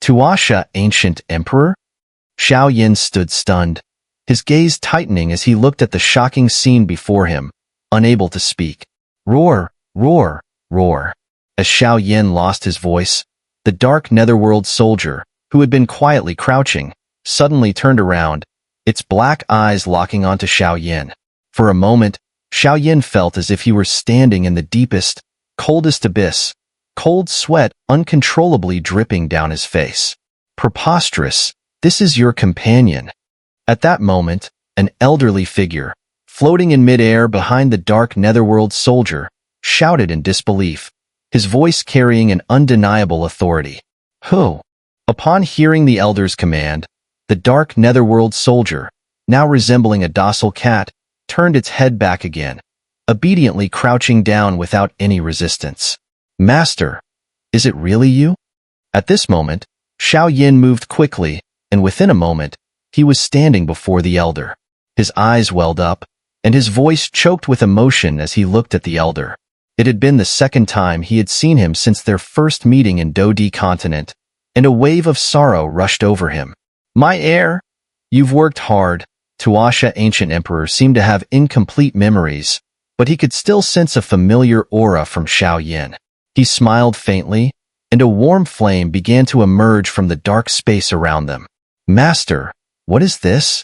Tuasha, ancient emperor? Xiao Yin stood stunned, his gaze tightening as he looked at the shocking scene before him, unable to speak. Roar, roar, roar. As Xiao Yin lost his voice, the dark Netherworld soldier, who had been quietly crouching, suddenly turned around, its black eyes locking onto Xiao Yin. For a moment, Xiao Yin felt as if he were standing in the deepest, coldest abyss, cold sweat uncontrollably dripping down his face. Preposterous, this is your companion. At that moment, an elderly figure, floating in midair behind the dark Netherworld soldier, shouted in disbelief, his voice carrying an undeniable authority. Who? Upon hearing the elder's command, the dark Netherworld soldier, now resembling a docile cat, turned its head back again, obediently crouching down without any resistance. Master, is it really you? At this moment, Xiao Yin moved quickly, and within a moment, he was standing before the elder. His eyes welled up, and his voice choked with emotion as he looked at the elder. It had been the second time he had seen him since their first meeting in Dodi continent, and a wave of sorrow rushed over him. My heir, you've worked hard. Tuasha, ancient emperor, seemed to have incomplete memories, but he could still sense a familiar aura from Xiao Yin. He smiled faintly, and a warm flame began to emerge from the dark space around them. Master, what is this?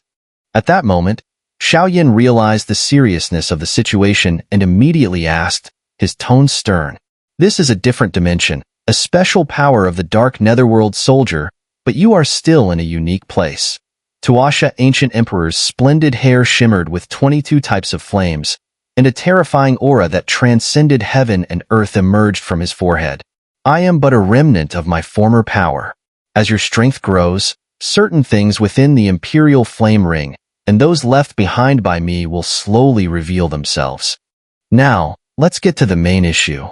At that moment, Xiao Yin realized the seriousness of the situation and immediately asked, his tone stern. This is a different dimension, a special power of the dark Netherworld soldier, but you are still in a unique place. Tuasha, ancient emperor's splendid hair shimmered with 22 types of flames, and a terrifying aura that transcended heaven and earth emerged from his forehead. I am but a remnant of my former power. As your strength grows, certain things within the imperial flame ring, and those left behind by me will slowly reveal themselves. Now, let's get to the main issue.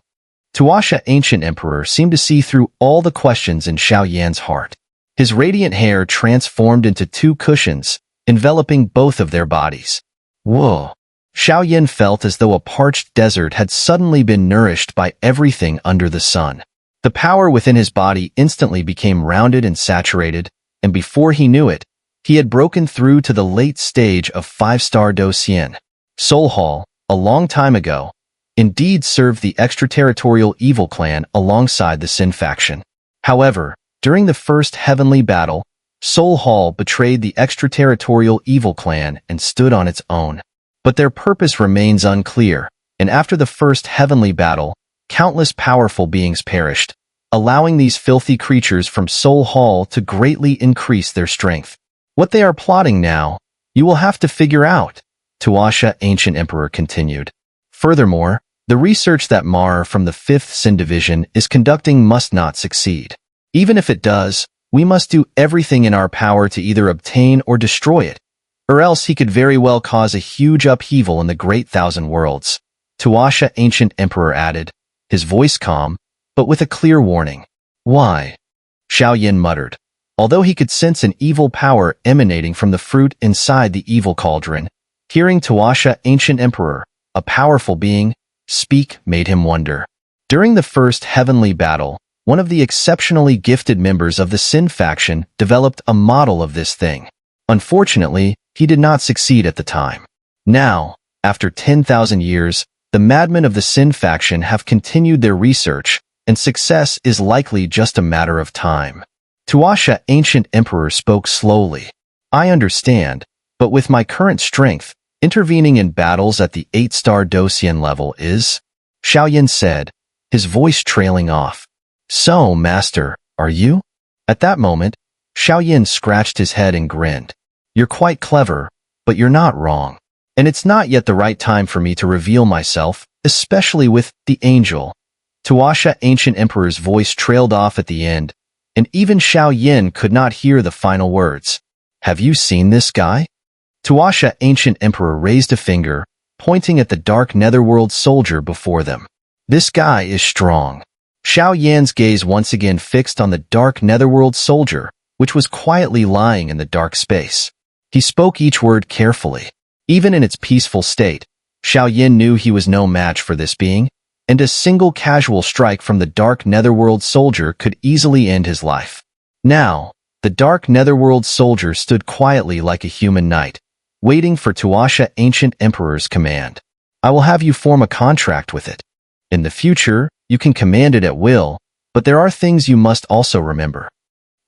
Tuasha, ancient emperor, seemed to see through all the questions in Xiao Yan's heart. His radiant hair transformed into two cushions, enveloping both of their bodies. Whoa! Xiao Yan felt as though a parched desert had suddenly been nourished by everything under the sun. The power within his body instantly became rounded and saturated, and before he knew it, he had broken through to the late stage of 5-star Do Xian. Soul Hall, a long time ago, indeed served the extraterritorial evil clan alongside the Sin faction. However, during the first heavenly battle, Soul Hall betrayed the extraterritorial evil clan and stood on its own. But their purpose remains unclear, and after the first heavenly battle, countless powerful beings perished, allowing these filthy creatures from Soul Hall to greatly increase their strength. What they are plotting now, you will have to figure out, Tuasha, ancient emperor, continued. Furthermore, the research that Mar from the 5th Sin Division is conducting must not succeed. Even if it does, we must do everything in our power to either obtain or destroy it, or else he could very well cause a huge upheaval in the Great Thousand Worlds. Tuasha, ancient emperor, added, his voice calm, but with a clear warning. Why? Xiao Yin muttered. Although he could sense an evil power emanating from the fruit inside the evil cauldron, hearing Tuasha, ancient emperor, a powerful being, speak made him wonder. During the first heavenly battle, one of the exceptionally gifted members of the Sin faction developed a model of this thing. Unfortunately, he did not succeed at the time. Now, after 10,000 years, the madmen of the Sin faction have continued their research, and success is likely just a matter of time. Tuasha, ancient emperor, spoke slowly. I understand, but with my current strength, intervening in battles at the 8-star Do Xian level is... Xiao Yin said, his voice trailing off. So, master, are you? At that moment, Xiao Yin scratched his head and grinned. You're quite clever, but you're not wrong. And it's not yet the right time for me to reveal myself, especially with the angel. Tuasha, ancient emperor's voice trailed off at the end, and even Xiao Yin could not hear the final words. Have you seen this guy? Tuasha, ancient emperor, raised a finger, pointing at the dark Netherworld soldier before them. This guy is strong. Xiao Yan's gaze once again fixed on the dark Netherworld soldier, which was quietly lying in the dark space. He spoke each word carefully. Even in its peaceful state, Xiao Yin knew he was no match for this being, and a single casual strike from the dark Netherworld soldier could easily end his life. Now, the dark Netherworld soldier stood quietly like a human knight, waiting for Tuasha Ancient Emperor's command. I will have you form a contract with it. In the future, you can command it at will, but there are things you must also remember.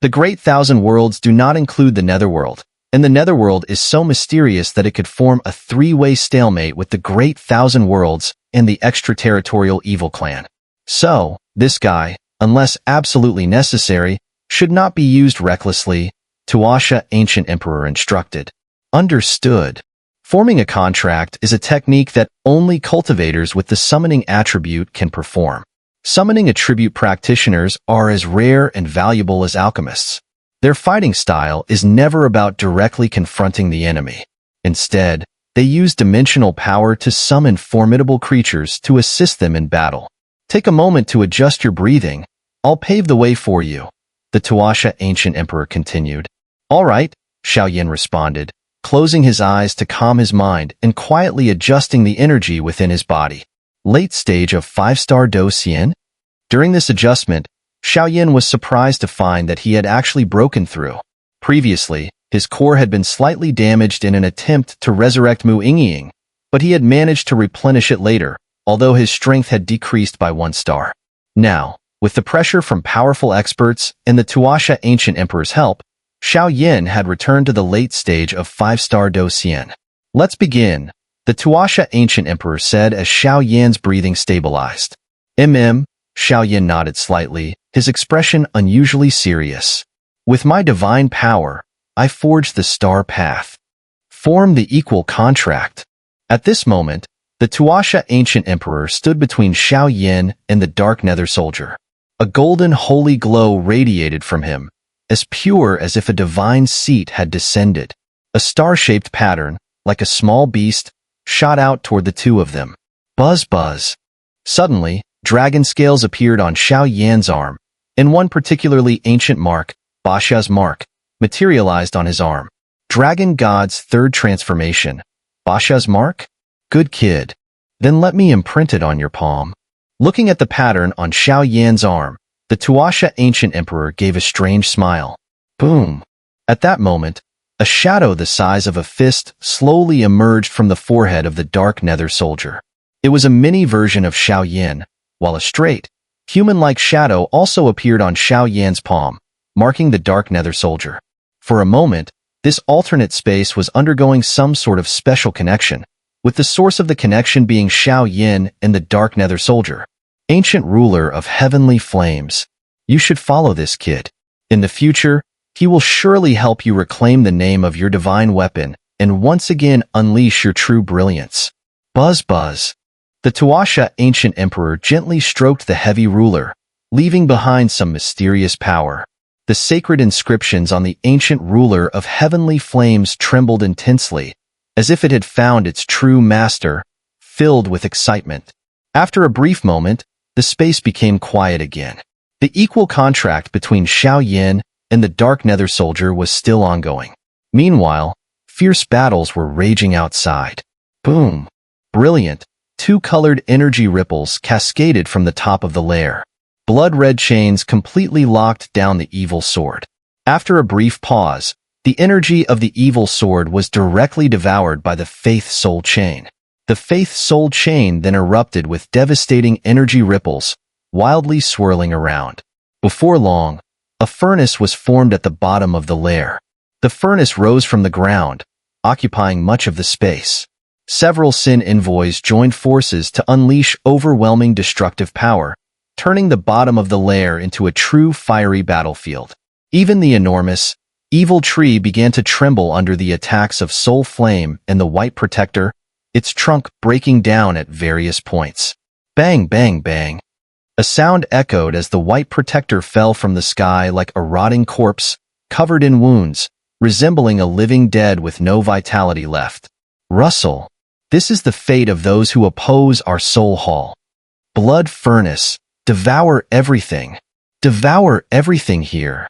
The Great Thousand Worlds do not include the Netherworld, and the Netherworld is so mysterious that it could form a three-way stalemate with the Great Thousand Worlds and the extraterritorial evil clan. So, this guy, unless absolutely necessary, should not be used recklessly, Tuasha Ancient Emperor instructed. Understood. Forming a contract is a technique that only cultivators with the summoning attribute can perform. Summoning attribute practitioners are as rare and valuable as alchemists. Their fighting style is never about directly confronting the enemy. Instead, they use dimensional power to summon formidable creatures to assist them in battle. Take a moment to adjust your breathing. I'll pave the way for you, the Tuasha Ancient Emperor continued. All right, Xiao responded, closing his eyes to calm his mind and quietly adjusting the energy within his body. Late stage of 5-star Do Xian? During this adjustment, Xiao was surprised to find that he had actually broken through. Previously, his core had been slightly damaged in an attempt to resurrect Mu Yingying, but he had managed to replenish it later, although his strength had decreased by 1 star. Now, with the pressure from powerful experts and the Tuasha Ancient Emperor's help, Xiao had returned to the late stage of 5-star Do Xian. Let's begin, the Tuasha Ancient Emperor said as Xiao breathing stabilized. Xiao nodded slightly, his expression unusually serious. With my divine power, I forged the star path. Form the equal contract. At this moment, the Tuasha Ancient Emperor stood between Xiao and the Dark Nether Soldier. A golden holy glow radiated from him, as pure as if a divine seat had descended. A star-shaped pattern, like a small beast, shot out toward the two of them. Buzz buzz. Suddenly, dragon scales appeared on Xiao arm, and one particularly ancient mark, Basha's mark, materialized on his arm. Dragon God's third transformation. Basha's mark? Good kid. Then let me imprint it on your palm. Looking at the pattern on Xiao arm, the Tuasha Ancient Emperor gave a strange smile. Boom. At that moment, a shadow the size of a fist slowly emerged from the forehead of the Dark Nether Soldier. It was a mini version of Xiao, while a straight, human-like shadow also appeared on Xiao palm, marking the Dark Nether Soldier. For a moment, this alternate space was undergoing some sort of special connection, with the source of the connection being Xiao and the Dark Nether Soldier. Ancient ruler of heavenly flames. You should follow this kid. In the future, he will surely help you reclaim the name of your divine weapon and once again unleash your true brilliance. Buzz buzz. The Tuasha Ancient Emperor gently stroked the heavy ruler, leaving behind some mysterious power. The sacred inscriptions on the ancient ruler of heavenly flames trembled intensely, as if it had found its true master, filled with excitement. After a brief moment, the space became quiet again. The equal contract between Xiao and the Dark Nether Soldier was still ongoing. Meanwhile, fierce battles were raging outside. Boom! Brilliant, two-colored energy ripples cascaded from the top of the lair. Blood-red chains completely locked down the evil sword. After a brief pause, the energy of the evil sword was directly devoured by the Faith Soul Chain. The Faith Soul Chain then erupted with devastating energy ripples, wildly swirling around. Before long, a furnace was formed at the bottom of the lair. The furnace rose from the ground, occupying much of the space. Several Sin envoys joined forces to unleash overwhelming destructive power, turning the bottom of the lair into a true fiery battlefield. Even the enormous, evil tree began to tremble under the attacks of Soul Flame and the White Protector, its trunk breaking down at various points. Bang, bang, bang. A sound echoed as the White Protector fell from the sky like a rotting corpse, covered in wounds, resembling a living dead with no vitality left. Rustle. This is the fate of those who oppose our soul hall. Blood furnace. Devour everything. Devour everything here.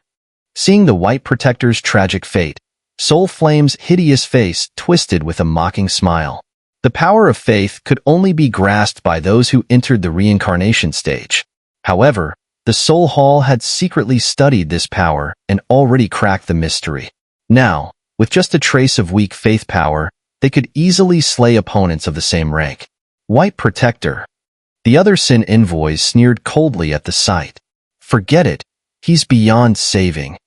Seeing the White Protector's tragic fate, Soul Flame's hideous face twisted with a mocking smile. The power of faith could only be grasped by those who entered the reincarnation stage. However, The Soul Hall had secretly studied this power and already cracked the mystery. Now, with just a trace of weak faith power, they could easily slay opponents of the same rank. White Protector. The other Sin envoys sneered coldly at the sight. Forget it, he's beyond saving.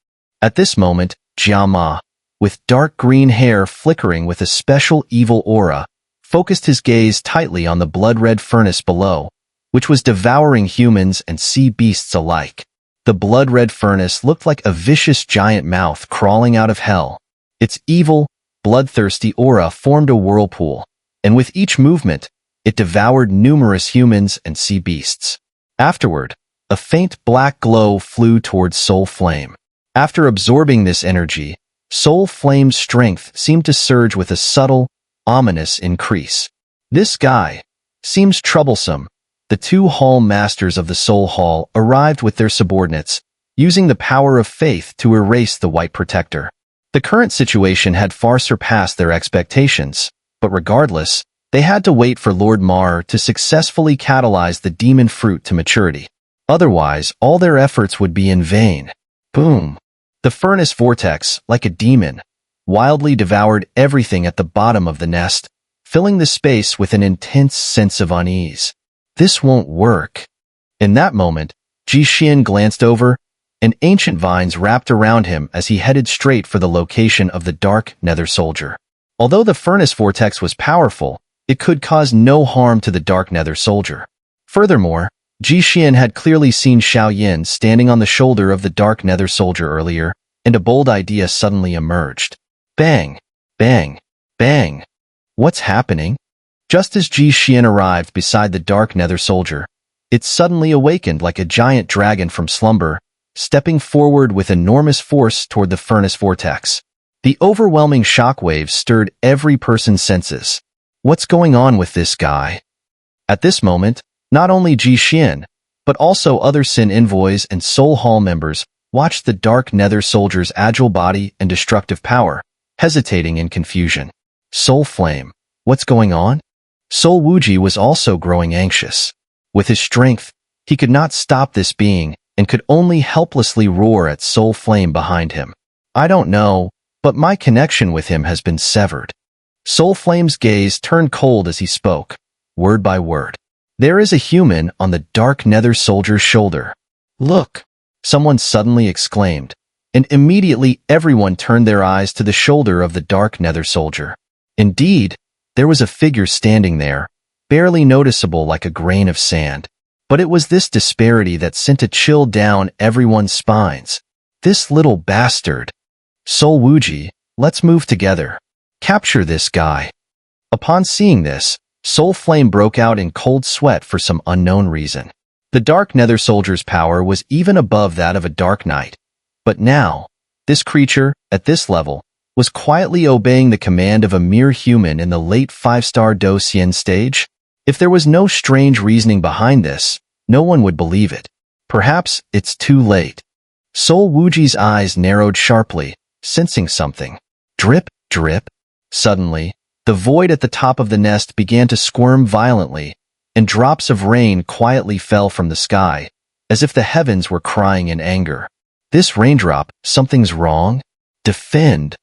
At this moment, Xiao, with dark green hair flickering with a special evil aura, focused his gaze tightly on the blood-red furnace below, which was devouring humans and sea beasts alike. The blood-red furnace looked like a vicious giant mouth crawling out of hell. Its evil, bloodthirsty aura formed a whirlpool, and with each movement, it devoured numerous humans and sea beasts. Afterward, a faint black glow flew towards Soul Flame. After absorbing this energy, Soul Flame's strength seemed to surge with a subtle, ominous increase. This guy seems troublesome. The two hall masters of the Soul Hall arrived with their subordinates, using the power of faith to erase the White Protector. The current situation had far surpassed their expectations, but regardless, they had to wait for Lord Mar to successfully catalyze the demon fruit to maturity. Otherwise, all their efforts would be in vain. Boom! The furnace vortex, like a demon, wildly devoured everything at the bottom of the nest, filling the space with an intense sense of unease. This won't work. In that moment, Xian glanced over, and ancient vines wrapped around him as he headed straight for the location of the dark Nether Soldier. Although the furnace vortex was powerful, it could cause no harm to the dark Nether Soldier. Furthermore, Xian had clearly seen Xiao standing on the shoulder of the dark Nether Soldier earlier, and a bold idea suddenly emerged. Bang! Bang! Bang! What's happening? Just as Xian arrived beside the dark Nether Soldier, it suddenly awakened like a giant dragon from slumber, stepping forward with enormous force toward the furnace vortex. The overwhelming shockwaves stirred every person's senses. What's going on with this guy? At this moment, not only Xian, but also other Sin envoys and Soul Hall members watched the dark Nether Soldier's agile body and destructive power, hesitating in confusion. Soul Flame, what's going on? Soul Wuji was also growing anxious. With his strength, he could not stop this being and could only helplessly roar at Soul Flame behind him. I don't know, but my connection with him has been severed. Soul Flame's gaze turned cold as he spoke, word by word. There is a human on the dark Nether Soldier's shoulder. Look! Someone suddenly exclaimed, and immediately everyone turned their eyes to the shoulder of the dark Nether Soldier. Indeed, there was a figure standing there, barely noticeable like a grain of sand. But it was this disparity that sent a chill down everyone's spines. This little bastard. Soul Wuji, let's move together. Capture this guy. Upon seeing this, Soul Flame broke out in cold sweat for some unknown reason. The dark Nether Soldier's power was even above that of a Dark Knight. But now, this creature, at this level, was quietly obeying the command of a mere human in the late 5-star Do Xian stage? If there was no strange reasoning behind this, no one would believe it. Perhaps it's too late. Soul Wuji's eyes narrowed sharply, sensing something. Drip, drip. Suddenly, the void at the top of the nest began to squirm violently, and drops of rain quietly fell from the sky, as if the heavens were crying in anger. This raindrop, something's wrong? Defend!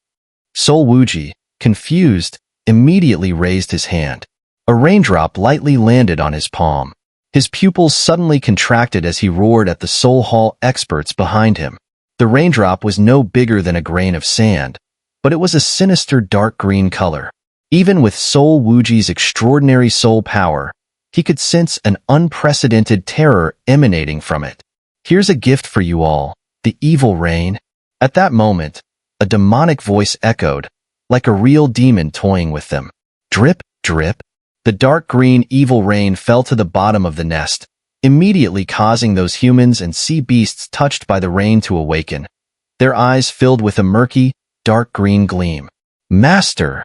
Soul Wuji, confused, immediately raised his hand. A raindrop lightly landed on his palm. His pupils suddenly contracted as he roared at the Soul Hall experts behind him. The raindrop was no bigger than a grain of sand, but it was a sinister dark green color. Even with Soul Wuji's extraordinary soul power, he could sense an unprecedented terror emanating from it. Here's a gift for you all, the evil rain. At that moment, a demonic voice echoed, like a real demon toying with them. Drip, drip. The dark green evil rain fell to the bottom of the nest, immediately causing those humans and sea beasts touched by the rain to awaken. Their eyes filled with a murky, dark green gleam. Master!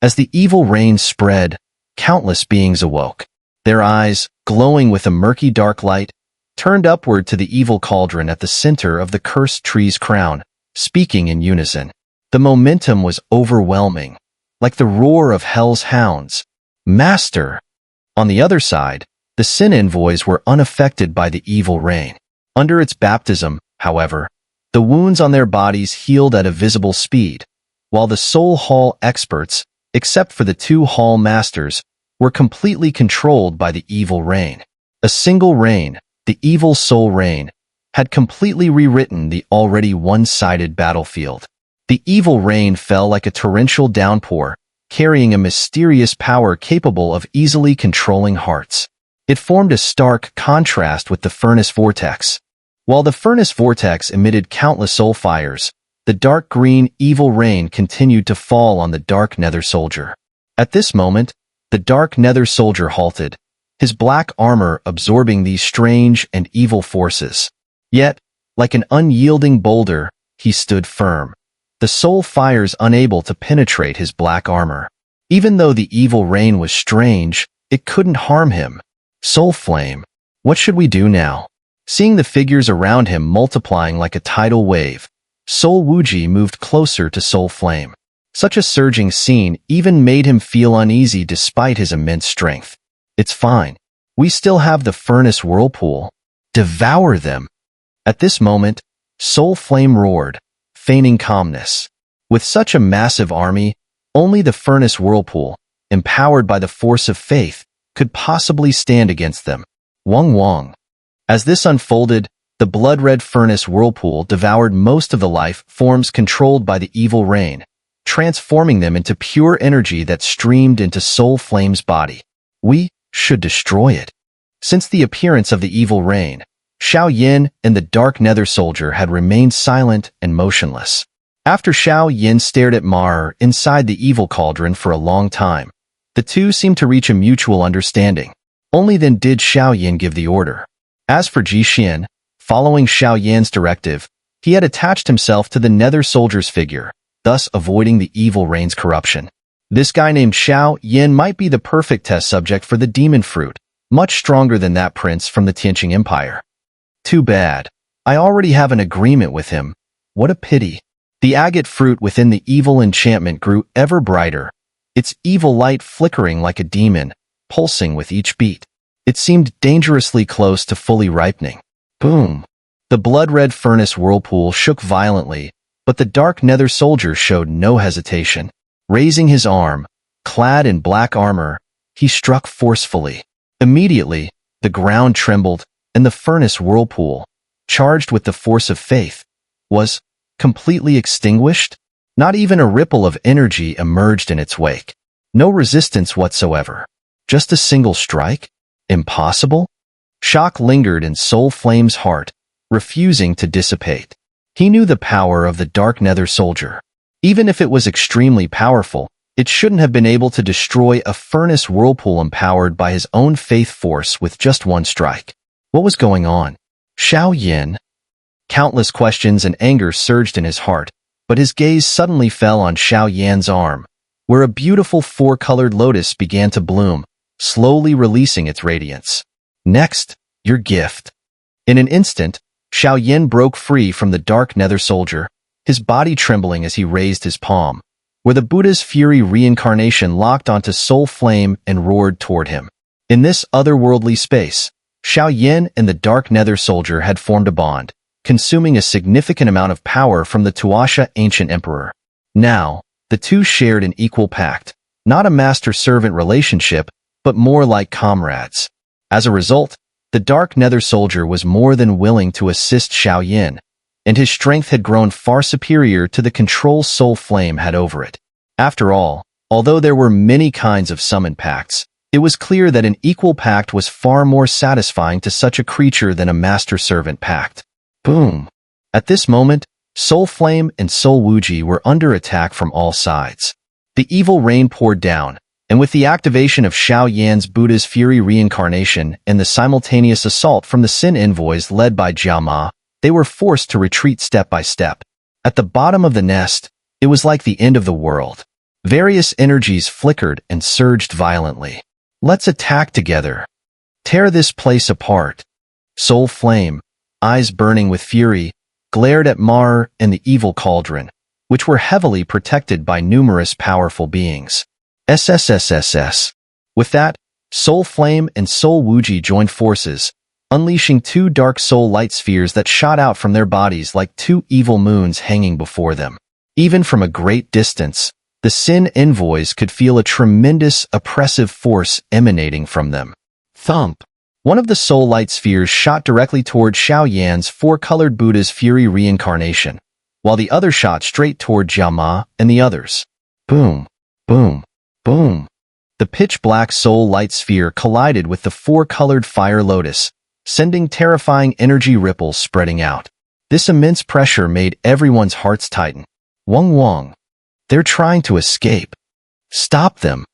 As the evil rain spread, countless beings awoke. Their eyes, glowing with a murky dark light, turned upward to the evil cauldron at the center of the cursed tree's crown, speaking in unison. The momentum was overwhelming, like the roar of hell's hounds. Master! On the other side, the Sin envoys were unaffected by the evil rain. Under its baptism, however, the wounds on their bodies healed at a visible speed, while the Soul Hall experts, except for the two Hall masters, were completely controlled by the evil rain. A single rain, the evil soul rain, had completely rewritten the already one-sided battlefield. The evil rain fell like a torrential downpour, carrying a mysterious power capable of easily controlling hearts. It formed a stark contrast with the furnace vortex. While the furnace vortex emitted countless soul fires, the dark green evil rain continued to fall on the dark Nether soldier. At this moment, the dark Nether soldier halted, his black armor absorbing these strange and evil forces. Yet, like an unyielding boulder, he stood firm, the soul fires unable to penetrate his black armor. Even though the evil rain was strange, it couldn't harm him. Soul Flame, what should we do now? Seeing the figures around him multiplying like a tidal wave, Soul Wuji moved closer to Soul Flame. Such a surging scene even made him feel uneasy despite his immense strength. It's fine. We still have the furnace whirlpool. Devour them. At this moment, Soul Flame roared, feigning calmness. With such a massive army, only the furnace whirlpool, empowered by the force of faith, could possibly stand against them. Wong Wong. As this unfolded, the blood-red furnace whirlpool devoured most of the life forms controlled by the evil rain, transforming them into pure energy that streamed into Soul Flame's body. We should destroy it. Since the appearance of the evil rain, Xiao Yin and the Dark Nether Soldier had remained silent and motionless. After Xiao Yin stared at Mar inside the evil cauldron for a long time, the two seemed to reach a mutual understanding. Only then did Xiao Yin give the order. As for Ji Xian, following Xiao Yan's directive, he had attached himself to the Nether Soldier's figure, thus avoiding the evil rain's corruption. This guy named Xiao Yin might be the perfect test subject for the demon fruit, much stronger than that prince from the Tianqing Empire. Too bad. I already have an agreement with him. What a pity. The agate fruit within the evil enchantment grew ever brighter, its evil light flickering like a demon, pulsing with each beat. It seemed dangerously close to fully ripening. Boom! The blood-red furnace whirlpool shook violently, but the Dark Nether Soldier showed no hesitation. Raising his arm, clad in black armor, he struck forcefully. Immediately, the ground trembled, and the furnace whirlpool, charged with the force of faith, was completely extinguished. Not even a ripple of energy emerged in its wake. No resistance whatsoever. Just a single strike? Impossible? Shock lingered in Soul Flame's heart, refusing to dissipate. He knew the power of the Dark Nether Soldier. Even if it was extremely powerful, it shouldn't have been able to destroy a furnace whirlpool empowered by his own faith force with just one strike. What was going on? Xiao Yin? Countless questions and anger surged in his heart, but his gaze suddenly fell on Xiao Yan's arm, where a beautiful four-colored lotus began to bloom, slowly releasing its radiance. Next, your gift. In an instant, Xiao Yin broke free from the Dark Nether Soldier, his body trembling as he raised his palm, where the Buddha's Fury reincarnation locked onto Soul Flame and roared toward him. In this otherworldly space, Xiao Yin and the Dark Nether Soldier had formed a bond, consuming a significant amount of power from the Tuasha Ancient Emperor. Now, the two shared an equal pact, not a master-servant relationship, but more like comrades. As a result, the Dark Nether Soldier was more than willing to assist Xiao Yin, and his strength had grown far superior to the control Soul Flame had over it. After all, although there were many kinds of summon pacts, it was clear that an equal pact was far more satisfying to such a creature than a master-servant pact. Boom! At this moment, Soul Flame and Soul Wuji were under attack from all sides. The evil rain poured down, and with the activation of Xiao Yan's Buddha's Fury reincarnation and the simultaneous assault from the Sin Envoys led by Jiao Ma, they were forced to retreat step by step. At the bottom of the nest, it was like the end of the world. Various energies flickered and surged violently. Let's attack together. Tear this place apart. Soul Flame, eyes burning with fury, glared at Mar and the evil cauldron, which were heavily protected by numerous powerful beings. SSSSS. With that, Soul Flame and Soul Wuji joined forces, unleashing two dark soul light spheres that shot out from their bodies like two evil moons hanging before them. Even from a great distance, the Sin envoys could feel a tremendous, oppressive force emanating from them. Thump! One of the soul light spheres shot directly toward Xiao Yan's four-colored Buddha's Fury reincarnation, while the other shot straight toward Jiama and the others. Boom! Boom! Boom! The pitch-black soul light sphere collided with the four-colored fire lotus, sending terrifying energy ripples spreading out. This immense pressure made everyone's hearts tighten. Wong Wong! They're trying to escape. Stop them!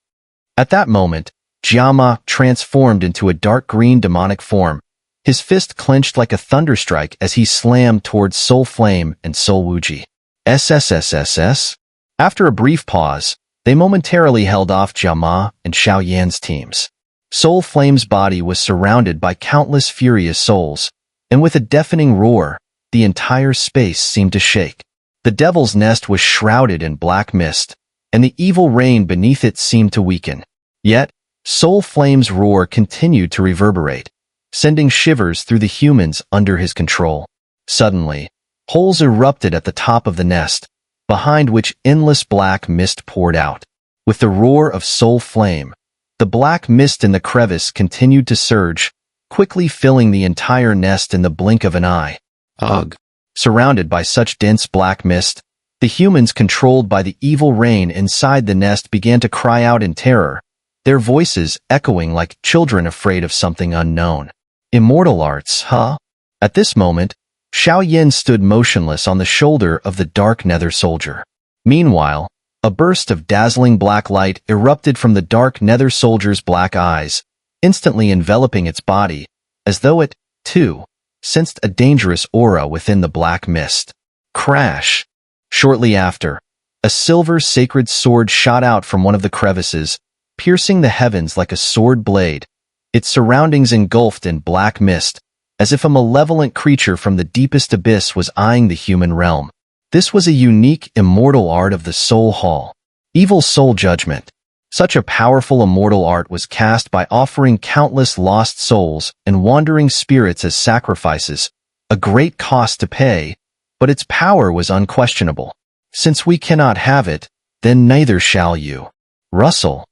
At that moment, Jiama transformed into a dark green demonic form, his fist clenched like a thunderstrike as he slammed towards Soul Flame and Soul Wuji. SSSSS? After a brief pause, they momentarily held off Jiama and Xiao Yan's teams. Soul Flame's body was surrounded by countless furious souls, and with a deafening roar, the entire space seemed to shake. The Devil's Nest was shrouded in black mist, and the evil rain beneath it seemed to weaken. Yet, Soul Flame's roar continued to reverberate, sending shivers through the humans under his control. Suddenly, holes erupted at the top of the nest, behind which endless black mist poured out. With the roar of Soul Flame, the black mist in the crevice continued to surge, quickly filling the entire nest in the blink of an eye. Ugh! Surrounded by such dense black mist, the humans controlled by the evil rain inside the nest began to cry out in terror, their voices echoing like children afraid of something unknown. Immortal arts, huh? At this moment, Xiao Yan stood motionless on the shoulder of the dark nether soldier. Meanwhile, a burst of dazzling black light erupted from the dark nether soldier's black eyes, instantly enveloping its body, as though it, too, sensed a dangerous aura within the black mist. Crash! Shortly after, a silver sacred sword shot out from one of the crevices, piercing the heavens like a sword blade, its surroundings engulfed in black mist, as if a malevolent creature from the deepest abyss was eyeing the human realm. This was a unique, immortal art of the Soul Hall. Evil Soul Judgment. Such a powerful immortal art was cast by offering countless lost souls and wandering spirits as sacrifices, a great cost to pay, but its power was unquestionable. Since we cannot have it, then neither shall you. Russell.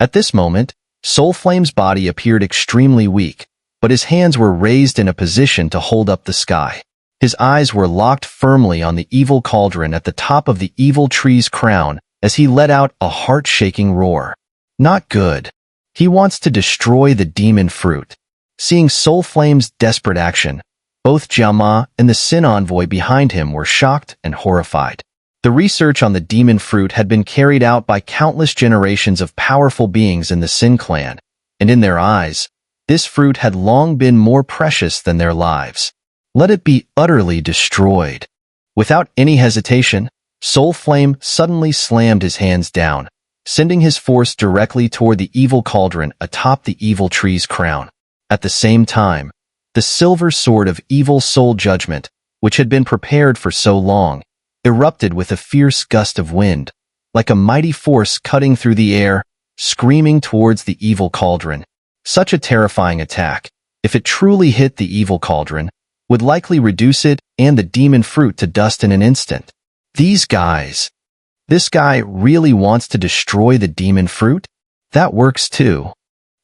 At this moment, Soul Flame's body appeared extremely weak, but his hands were raised in a position to hold up the sky. His eyes were locked firmly on the evil cauldron at the top of the evil tree's crown as he let out a heart-shaking roar. Not good. He wants to destroy the demon fruit. Seeing Soul Flame's desperate action, both Jiama and the Sin envoy behind him were shocked and horrified. The research on the demon fruit had been carried out by countless generations of powerful beings in the Sin clan, and in their eyes, this fruit had long been more precious than their lives. Let it be utterly destroyed. Without any hesitation, Soul Flame suddenly slammed his hands down, sending his force directly toward the evil cauldron atop the evil tree's crown. At the same time, the silver sword of evil soul judgment, which had been prepared for so long, erupted with a fierce gust of wind, like a mighty force cutting through the air, screaming towards the evil cauldron. Such a terrifying attack, if it truly hit the evil cauldron, would likely reduce it and the demon fruit to dust in an instant. These guys. This guy really wants to destroy the demon fruit? That works too.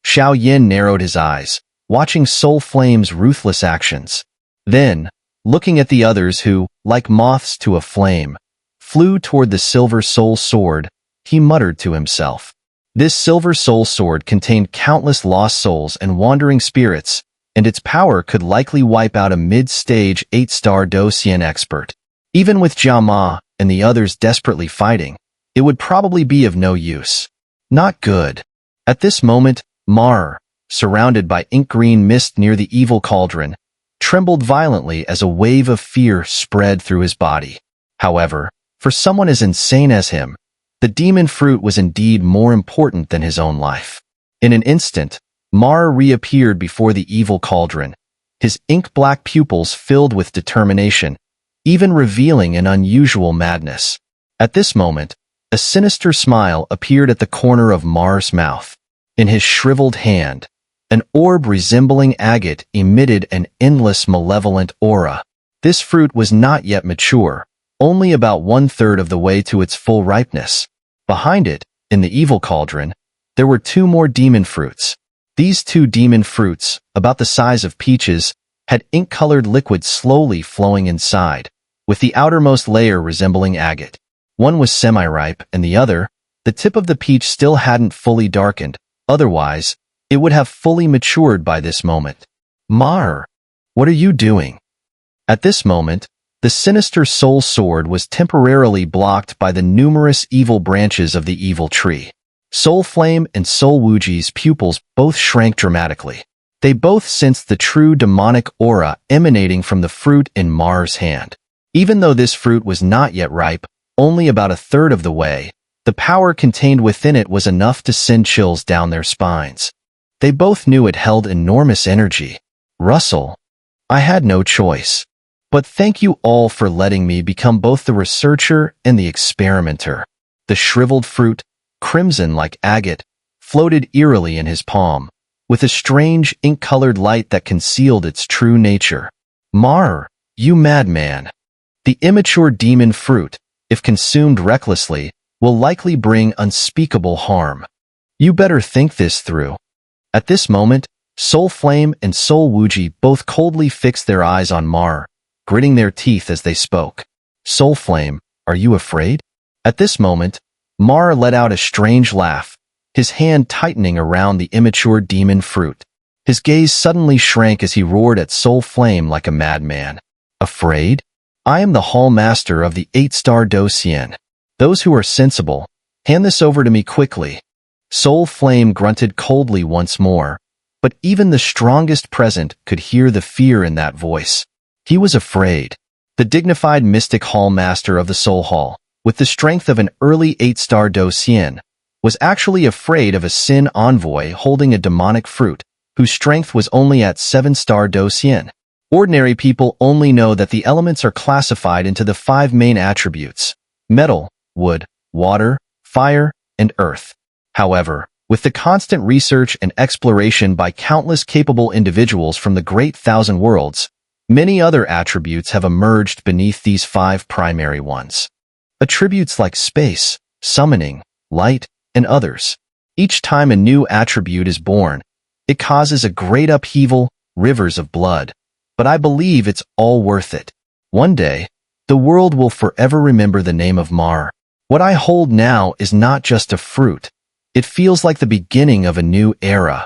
Xiao Yan narrowed his eyes, watching Soul Flame's ruthless actions. Then, looking at the others who, like moths to a flame, flew toward the silver soul sword, he muttered to himself. This silver soul sword contained countless lost souls and wandering spirits, and its power could likely wipe out a mid-stage 8-star Docian expert. Even with Jiama and the others desperately fighting, it would probably be of no use. Not good. At this moment, Mar, surrounded by ink-green mist near the evil cauldron, trembled violently as a wave of fear spread through his body. However, for someone as insane as him, the demon fruit was indeed more important than his own life. In an instant, Mar reappeared before the evil cauldron, his ink-black pupils filled with determination, even revealing an unusual madness. At this moment, a sinister smile appeared at the corner of Mar's mouth. In his shriveled hand, An orb resembling agate emitted an endless malevolent aura. This fruit was not yet mature, only about 1/3 of the way to its full ripeness. Behind it, in the evil cauldron, there were 2 more demon fruits. These 2 demon fruits, about the size of peaches, had ink-colored liquid slowly flowing inside, with the outermost layer resembling agate. One was semi-ripe, and the other, the tip of the peach still hadn't fully darkened. Otherwise, it would have fully matured by this moment. Mar, what are you doing? At this moment, the sinister soul sword was temporarily blocked by the numerous evil branches of the evil tree. Soul Flame and Soul Wuji's pupils both shrank dramatically. They both sensed the true demonic aura emanating from the fruit in Mar's hand. Even though this fruit was not yet ripe, only about 1/3 of the way, the power contained within it was enough to send chills down their spines. They both knew it held enormous energy. Russell, I had no choice. But thank you all for letting me become both the researcher and the experimenter. The shriveled fruit, crimson like agate, floated eerily in his palm, with a strange ink-colored light that concealed its true nature. Mar, you madman. The immature demon fruit, if consumed recklessly, will likely bring unspeakable harm. You better think this through. At this moment, Soul Flame and Soul Wuji both coldly fixed their eyes on Mar, gritting their teeth as they spoke. Soul Flame, are you afraid? At this moment, Mar let out a strange laugh, his hand tightening around the immature demon fruit. His gaze suddenly shrank as he roared at Soul Flame like a madman. Afraid? I am the Hall Master of the 8-star Docian. Those who are sensible, hand this over to me quickly. Soul Flame grunted coldly once more, but even the strongest present could hear the fear in that voice. He was afraid. The dignified mystic Hall Master of the Soul Hall, with the strength of an early 8-star Docian, was actually afraid of a Sin envoy holding a demonic fruit, whose strength was only at 7-star Docian. Ordinary people only know that the elements are classified into the 5 main attributes: metal, wood, water, fire, and earth. However, with the constant research and exploration by countless capable individuals from the Great Thousand Worlds, many other attributes have emerged beneath these 5 primary ones. Attributes like space, summoning, light, and others. Each time a new attribute is born, it causes a great upheaval, rivers of blood. But I believe it's all worth it. One day, the world will forever remember the name of Mar. What I hold now is not just a fruit. It feels like the beginning of a new era.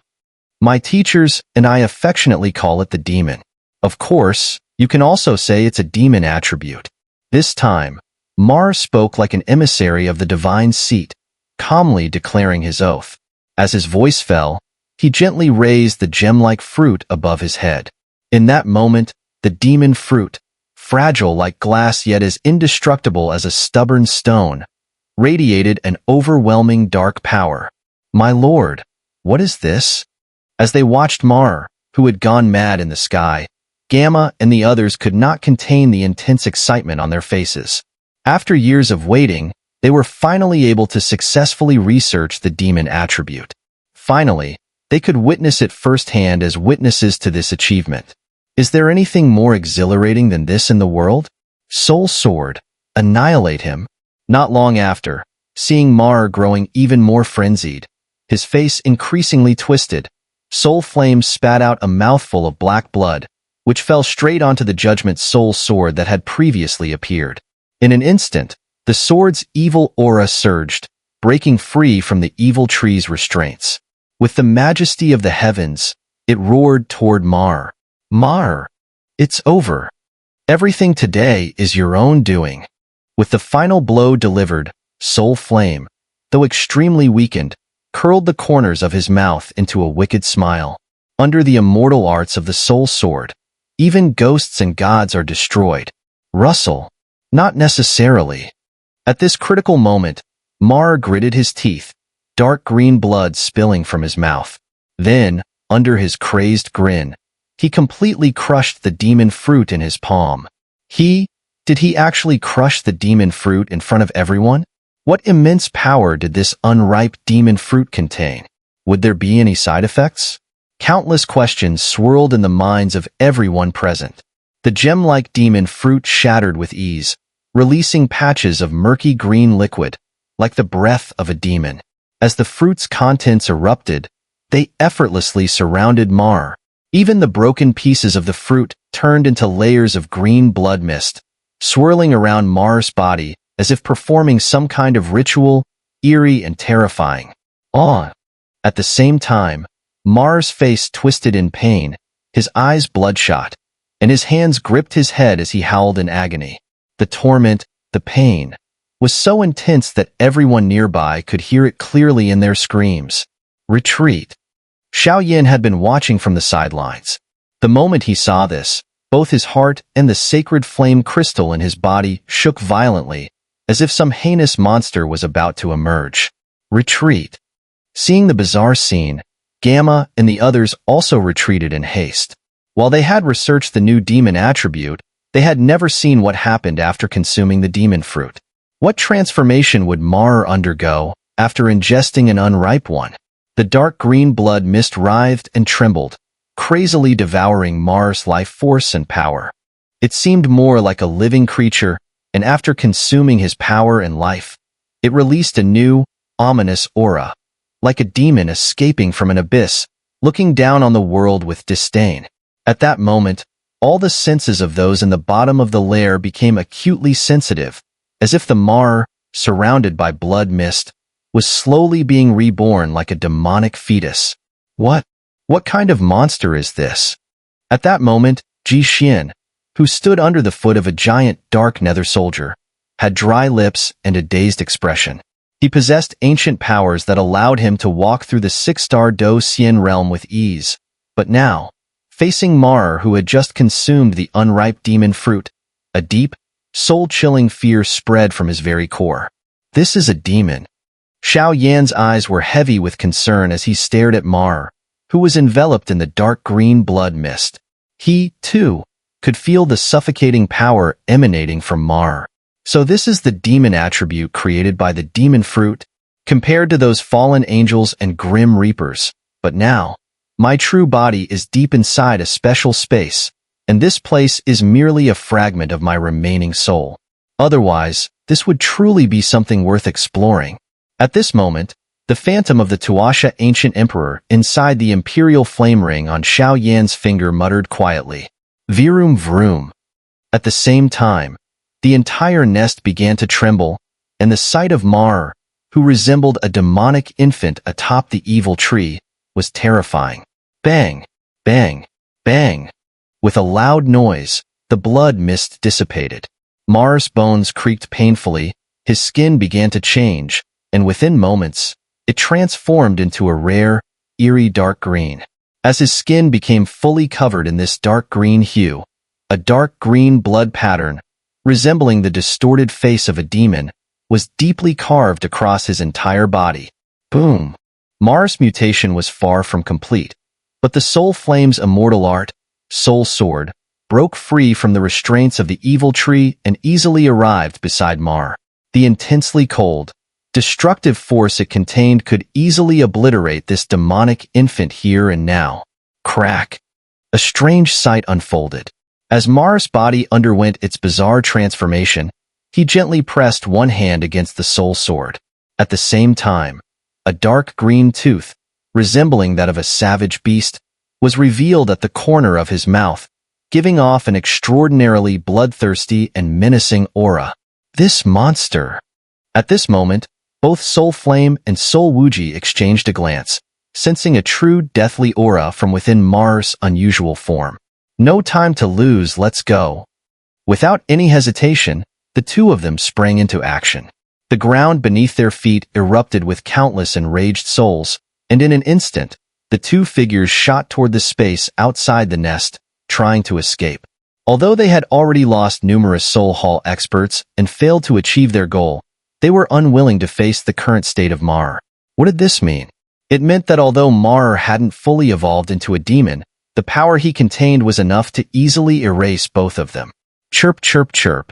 My teachers and I affectionately call it the demon. Of course, you can also say it's a demon attribute. This time, Mar spoke like an emissary of the divine seat, calmly declaring his oath. As his voice fell, he gently raised the gem-like fruit above his head. In that moment, the demon fruit, fragile like glass yet as indestructible as a stubborn stone, radiated an overwhelming dark power. My lord, what is this? As they watched Mar, who had gone mad in the sky, Gamma and the others could not contain the intense excitement on their faces. After years of waiting, they were finally able to successfully research the demon attribute. Finally, they could witness it firsthand as witnesses to this achievement. Is there anything more exhilarating than this in the world? Soul Sword, annihilate him. Not long after, seeing Mar growing even more frenzied, his face increasingly twisted, Soul Flame spat out a mouthful of black blood, which fell straight onto the Judgment Soul Sword that had previously appeared. In an instant, the sword's evil aura surged, breaking free from the evil tree's restraints. With the majesty of the heavens, it roared toward Mar. Mar, it's over. Everything today is your own doing. With the final blow delivered, Soul Flame, though extremely weakened, curled the corners of his mouth into a wicked smile. Under the immortal arts of the Soul Sword, even ghosts and gods are destroyed. Russell, not necessarily. At this critical moment, Mar gritted his teeth, dark green blood spilling from his mouth. Then, under his crazed grin, he completely crushed the demon fruit in his palm. Did he actually crush the demon fruit in front of everyone? What immense power did this unripe demon fruit contain? Would there be any side effects? Countless questions swirled in the minds of everyone present. The gem-like demon fruit shattered with ease, releasing patches of murky green liquid, like the breath of a demon. As the fruit's contents erupted, they effortlessly surrounded Mar. Even the broken pieces of the fruit turned into layers of green blood mist, swirling around Mar's body as if performing some kind of ritual, eerie and terrifying. At the same time, Mar's face twisted in pain, his eyes bloodshot, and his hands gripped his head as he howled in agony. The torment, the pain, was so intense that everyone nearby could hear it clearly in their screams. Retreat. Xiao had been watching from the sidelines. The moment he saw this, both his heart and the sacred flame crystal in his body shook violently, as if some heinous monster was about to emerge. Retreat. Seeing the bizarre scene, Gamma and the others also retreated in haste. While they had researched the new demon attribute, they had never seen what happened after consuming the demon fruit. What transformation would Mar undergo after ingesting an unripe one? The dark green blood mist writhed and trembled, crazily devouring Mar's life force and power. It seemed more like a living creature, and after consuming his power and life, it released a new, ominous aura, like a demon escaping from an abyss, looking down on the world with disdain. At that moment, all the senses of those in the bottom of the lair became acutely sensitive, as if the Mar, surrounded by blood mist, was slowly being reborn like a demonic fetus. What kind of monster is this? At that moment, Ji, who stood under the foot of a giant dark nether soldier, had dry lips and a dazed expression. He possessed ancient powers that allowed him to walk through the 6-star Do Xian realm with ease, but now, facing Mar, who had just consumed the unripe demon fruit, a deep, soul-chilling fear spread from his very core. This is a demon. Xiao eyes were heavy with concern as he stared at Mar, who was enveloped in the dark green blood mist. He, too, could feel the suffocating power emanating from Mar. So this is the demon attribute created by the demon fruit, compared to those fallen angels and grim reapers. But now, my true body is deep inside a special space, and this place is merely a fragment of my remaining soul. Otherwise, this would truly be something worth exploring. At this moment, the phantom of the Tuasha ancient emperor inside the imperial flame ring on Xiao finger muttered quietly, "Vroom vroom." At the same time, the entire nest began to tremble, and the sight of Mar, who resembled a demonic infant atop the evil tree, was terrifying. Bang, bang, bang. With a loud noise, the blood mist dissipated. Mar's bones creaked painfully, his skin began to change, and within moments, it transformed into a rare, eerie dark green. As his skin became fully covered in this dark green hue, a dark green blood pattern, resembling the distorted face of a demon, was deeply carved across his entire body. Boom! Mar's mutation was far from complete, but the Soul Flame's immortal art, Soul Sword, broke free from the restraints of the evil tree and easily arrived beside Mar. The intensely cold, destructive force it contained could easily obliterate this demonic infant here and now. Crack! A strange sight unfolded. As Mar's body underwent its bizarre transformation, he gently pressed one hand against the soul sword. At the same time, a dark green tooth, resembling that of a savage beast, was revealed at the corner of his mouth, giving off an extraordinarily bloodthirsty and menacing aura. This monster! At this moment, both Soul Flame and Soul Wuji exchanged a glance, sensing a true deathly aura from within Mar's unusual form. No time to lose, let's go. Without any hesitation, the two of them sprang into action. The ground beneath their feet erupted with countless enraged souls, and in an instant, the two figures shot toward the space outside the nest, trying to escape. Although they had already lost numerous Soul Hall experts and failed to achieve their goal, they were unwilling to face the current state of Mar. What did this mean? It meant that although Mar hadn't fully evolved into a demon, the power he contained was enough to easily erase both of them. Chirp, chirp, chirp.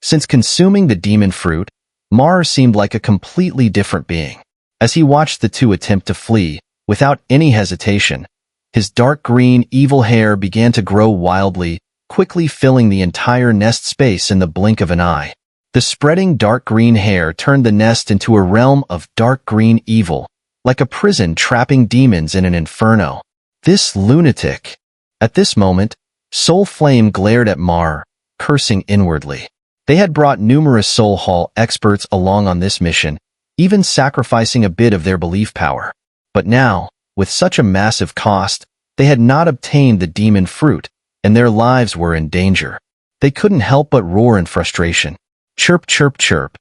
Since consuming the demon fruit, Mar seemed like a completely different being. As he watched the two attempt to flee, without any hesitation, His dark green, evil hair began to grow wildly, quickly filling the entire nest space in the blink of an eye. The spreading dark green hair turned the nest into a realm of dark green evil, like a prison trapping demons in an inferno. This lunatic. At this moment, Soul Flame glared at Mar, cursing inwardly. They had brought numerous Soul Hall experts along on this mission, even sacrificing a bit of their belief power. But now, with such a massive cost, they had not obtained the demon fruit, and their lives were in danger. They couldn't help but roar in frustration. Chirp, chirp, chirp.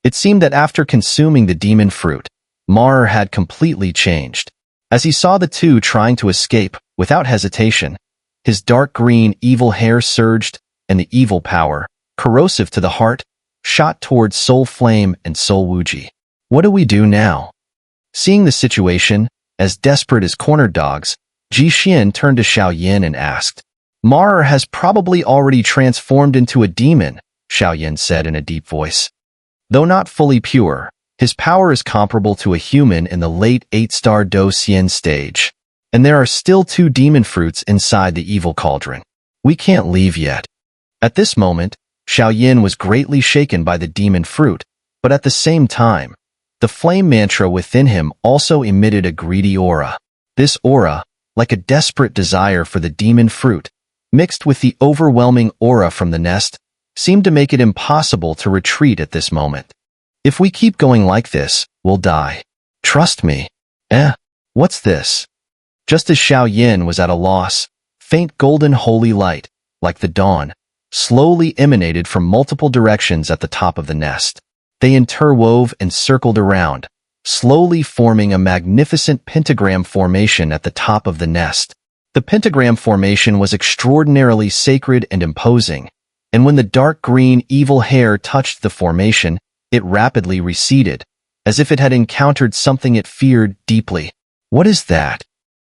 It seemed that after consuming the demon fruit, Mar had completely changed. As he saw the two trying to escape, without hesitation, his dark green, evil hair surged, and the evil power, corrosive to the heart, shot towards Soul Flame and Soul Wuji. What do we do now? Seeing the situation, as desperate as cornered dogs, Jixin turned to Xiao Yin and asked. Mar has probably already transformed into a demon, Xiao Yin said in a deep voice. Though not fully pure, his power is comparable to a human in the late 8-star Do Xian stage. And there are still 2 demon fruits inside the evil cauldron. We can't leave yet. At this moment, Xiao Yin was greatly shaken by the demon fruit, but at the same time, the flame mantra within him also emitted a greedy aura. This aura, like a desperate desire for the demon fruit, mixed with the overwhelming aura from the nest, seemed to make it impossible to retreat at this moment. If we keep going like this, we'll die. Trust me. What's this? Just as Xiao Yin was at a loss, faint golden holy light, like the dawn, slowly emanated from multiple directions at the top of the nest. They interwove and circled around, slowly forming a magnificent pentagram formation at the top of the nest. The pentagram formation was extraordinarily sacred and imposing, and when the dark green evil hair touched the formation, it rapidly receded, as if it had encountered something it feared deeply. What is that?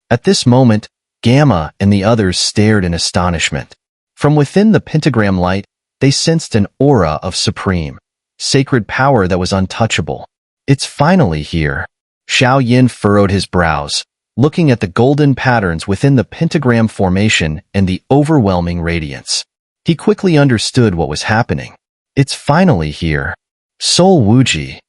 At this moment, Gamma and the others stared in astonishment. From within the pentagram light, they sensed an aura of supreme, sacred power that was untouchable. It's finally here. Xiao Yin furrowed his brows, looking at the golden patterns within the pentagram formation and the overwhelming radiance. He quickly understood what was happening. It's finally here. Soul Wuji.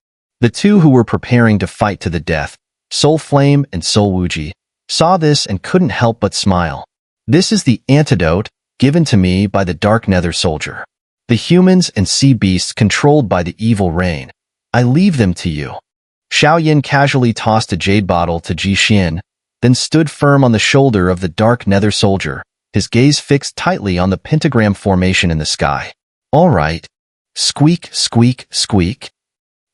The two who were preparing to fight to the death, Soul Flame and Soul Wuji, saw this and couldn't help but smile. This is the antidote given to me by the Dark Nether Soldier. The humans and sea beasts controlled by the evil rain. I leave them to you. Xiao Yin casually tossed a jade bottle to Jixin, then stood firm on the shoulder of the Dark Nether Soldier, his gaze fixed tightly on the pentagram formation in the sky. All right. Squeak, squeak, squeak.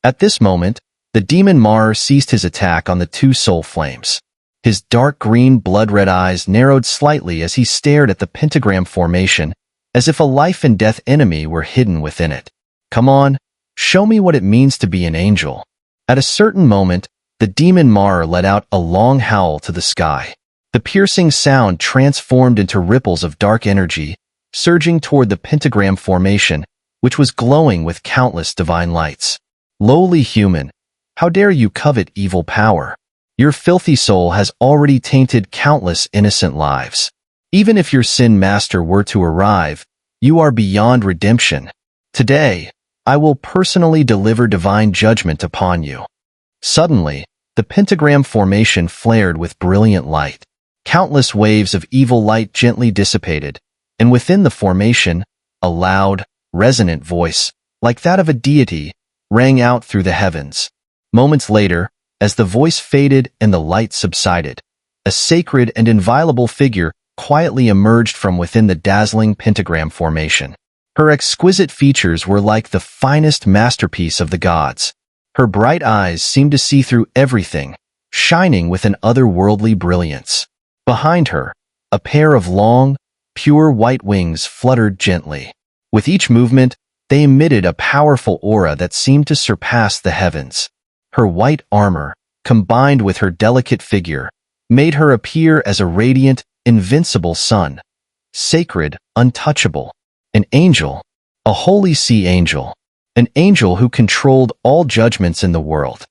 At this moment, the demon Mar ceased his attack on the 2 soul flames. His dark green blood-red eyes narrowed slightly as he stared at the pentagram formation, as if a life-and-death enemy were hidden within it. Come on, show me what it means to be an angel. At a certain moment, the demon Mar let out a long howl to the sky. The piercing sound transformed into ripples of dark energy, surging toward the pentagram formation, which was glowing with countless divine lights. Lowly human, how dare you covet evil power? Your filthy soul has already tainted countless innocent lives. Even if your sin master were to arrive, you are beyond redemption. Today, I will personally deliver divine judgment upon you. Suddenly, the pentagram formation flared with brilliant light. Countless waves of evil light gently dissipated, and within the formation, a loud, resonant voice, like that of a deity, rang out through the heavens. Moments later, as the voice faded and the light subsided, a sacred and inviolable figure quietly emerged from within the dazzling pentagram formation. Her exquisite features were like the finest masterpiece of the gods. Her bright eyes seemed to see through everything, shining with an otherworldly brilliance. Behind her, a pair of long, pure white wings fluttered gently. With each movement, they emitted a powerful aura that seemed to surpass the heavens. Her white armor, combined with her delicate figure, made her appear as a radiant, invincible sun. Sacred, untouchable. An angel. A holy sea angel. An angel who controlled all judgments in the world.